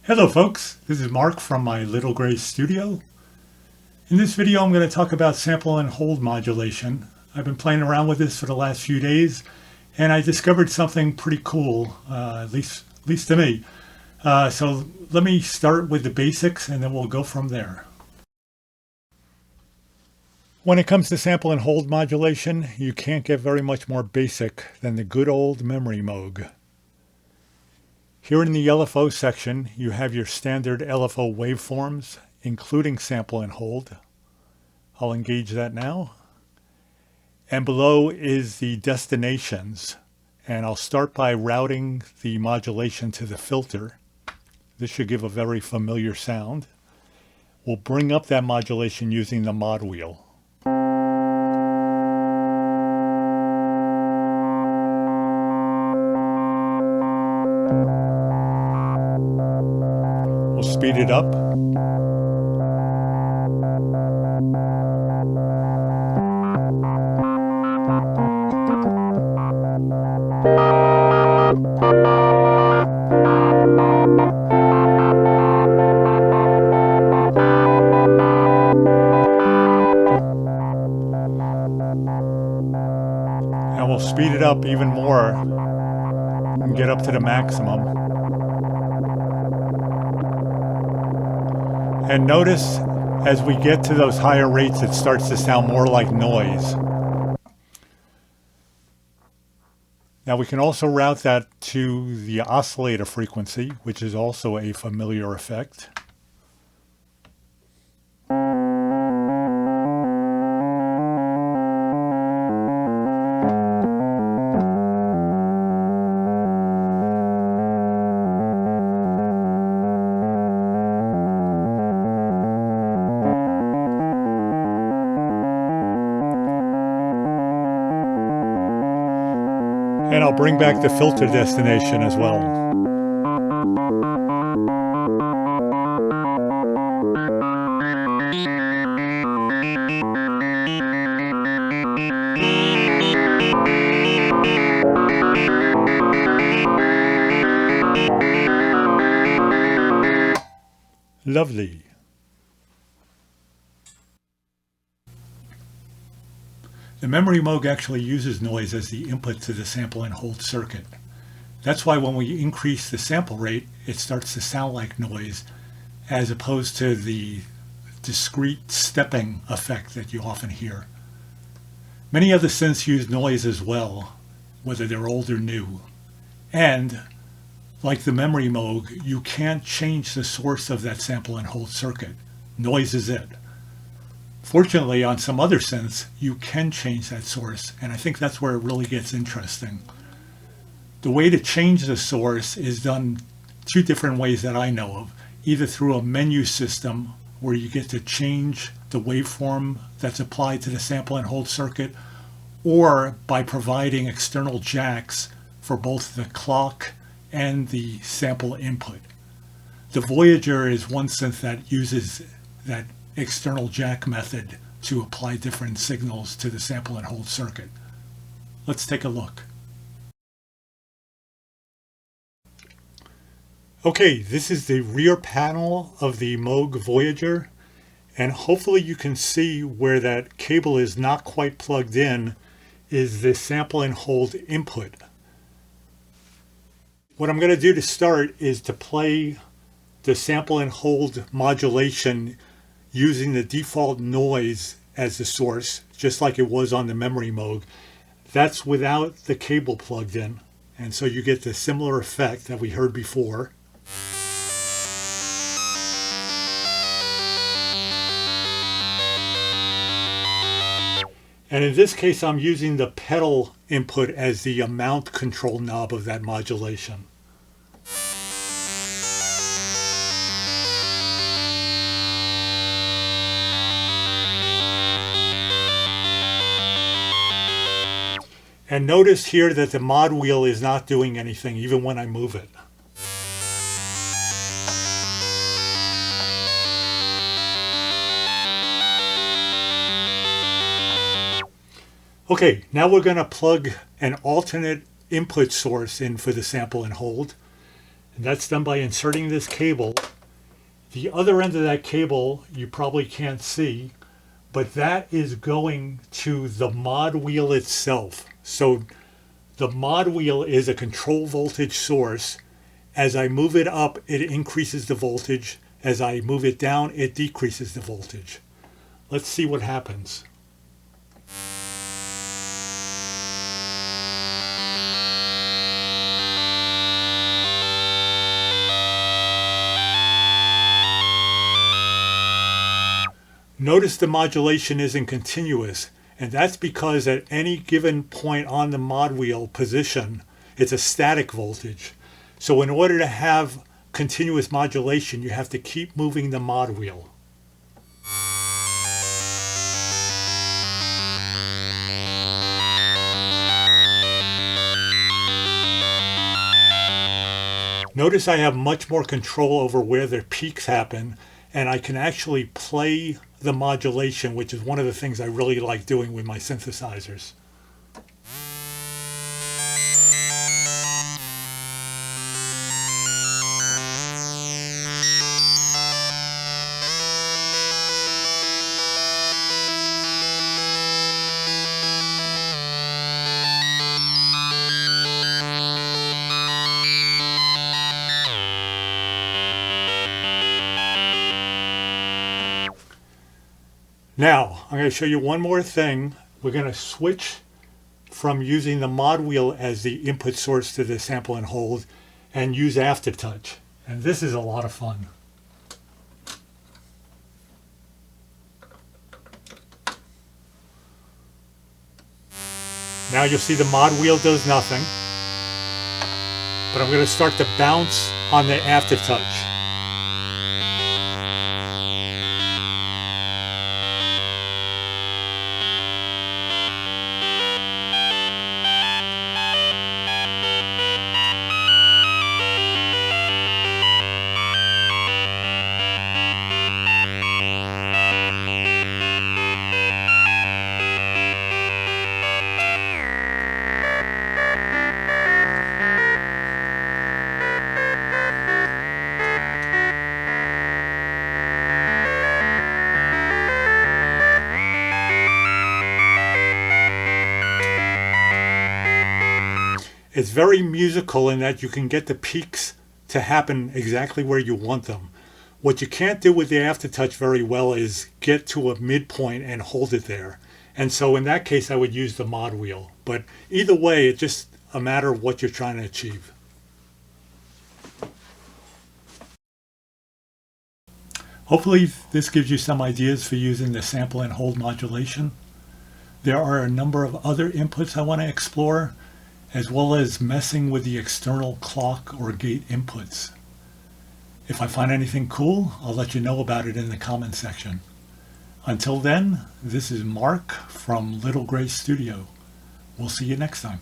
Hello folks, this is Mark from my Little Gray Studio. In this video I'm going to talk about sample and hold modulation. I've been playing around with this for the last few days and I discovered something pretty cool, at least to me. So let me start with the basics and then we'll go from there. When it comes to sample and hold modulation, you can't get very much more basic than the good old memory moog. Here in the LFO section, you have your standard LFO waveforms, including sample and hold. I'll engage that now. And below is the destinations. And I'll start by routing the modulation to the filter. This should give a very familiar sound. We'll bring up that modulation using the mod wheel. We'll speed it up. And we'll speed it up even more and get up to the maximum. And notice as we get to those higher rates, it starts to sound more like noise. Now we can also route that to the oscillator frequency, which is also a familiar effect. And I'll bring back the filter destination as well. Lovely. The memory moog actually uses noise as the input to the sample and hold circuit. That's why when we increase the sample rate, it starts to sound like noise, as opposed to the discrete stepping effect that you often hear. Many other synths use noise as well, whether they're old or new. And, like the memory moog, you can't change the source of that sample and hold circuit. Noise is it. Fortunately, on some other synths, you can change that source, and I think that's where it really gets interesting. The way to change the source is done two different ways that I know of. Either through a menu system, where you get to change the waveform that's applied to the sample and hold circuit, or by providing external jacks for both the clock and the sample input. The Voyager is one synth that uses that external jack method to apply different signals to the sample and hold circuit. Let's take a look. Okay, this is the rear panel of the Moog Voyager, and hopefully you can see where that cable is not quite plugged in is the sample and hold input. What I'm going to do to start is to play the sample and hold modulation using the default noise as the source, just like it was on the memory moog. That's without the cable plugged in, and so you get the similar effect that we heard before. And in this case, I'm using the pedal input as the amount control knob of that modulation. And notice here that the mod wheel is not doing anything even when I move it. Okay, now we're going to plug an alternate input source in for the sample and hold. And that's done by inserting this cable. The other end of that cable you probably can't see, but that is going to the mod wheel itself. So the mod wheel is a control voltage source. As I move it up, it increases the voltage. As I move it down, it decreases the voltage. Let's see what happens. Notice the modulation isn't continuous, and that's because at any given point on the mod wheel position, it's a static voltage. So in order to have continuous modulation, you have to keep moving the mod wheel. Notice I have much more control over where the peaks happen, and I can actually play the modulation, which is one of the things I really like doing with my synthesizers. Now, I'm going to show you one more thing. We're going to switch from using the mod wheel as the input source to the sample and hold and use aftertouch. And this is a lot of fun. Now you'll see the mod wheel does nothing, but I'm going to start to bounce on the aftertouch. It's very musical in that you can get the peaks to happen exactly where you want them. What you can't do with the aftertouch very well is get to a midpoint and hold it there. And so in that case, I would use the mod wheel. But either way, it's just a matter of what you're trying to achieve. Hopefully this gives you some ideas for using the sample and hold modulation. There are a number of other inputs I want to explore, as well as messing with the external clock or gate inputs. If I find anything cool, I'll let you know about it in the comment section. Until then, this is Mark from Little Gray Studio. We'll see you next time.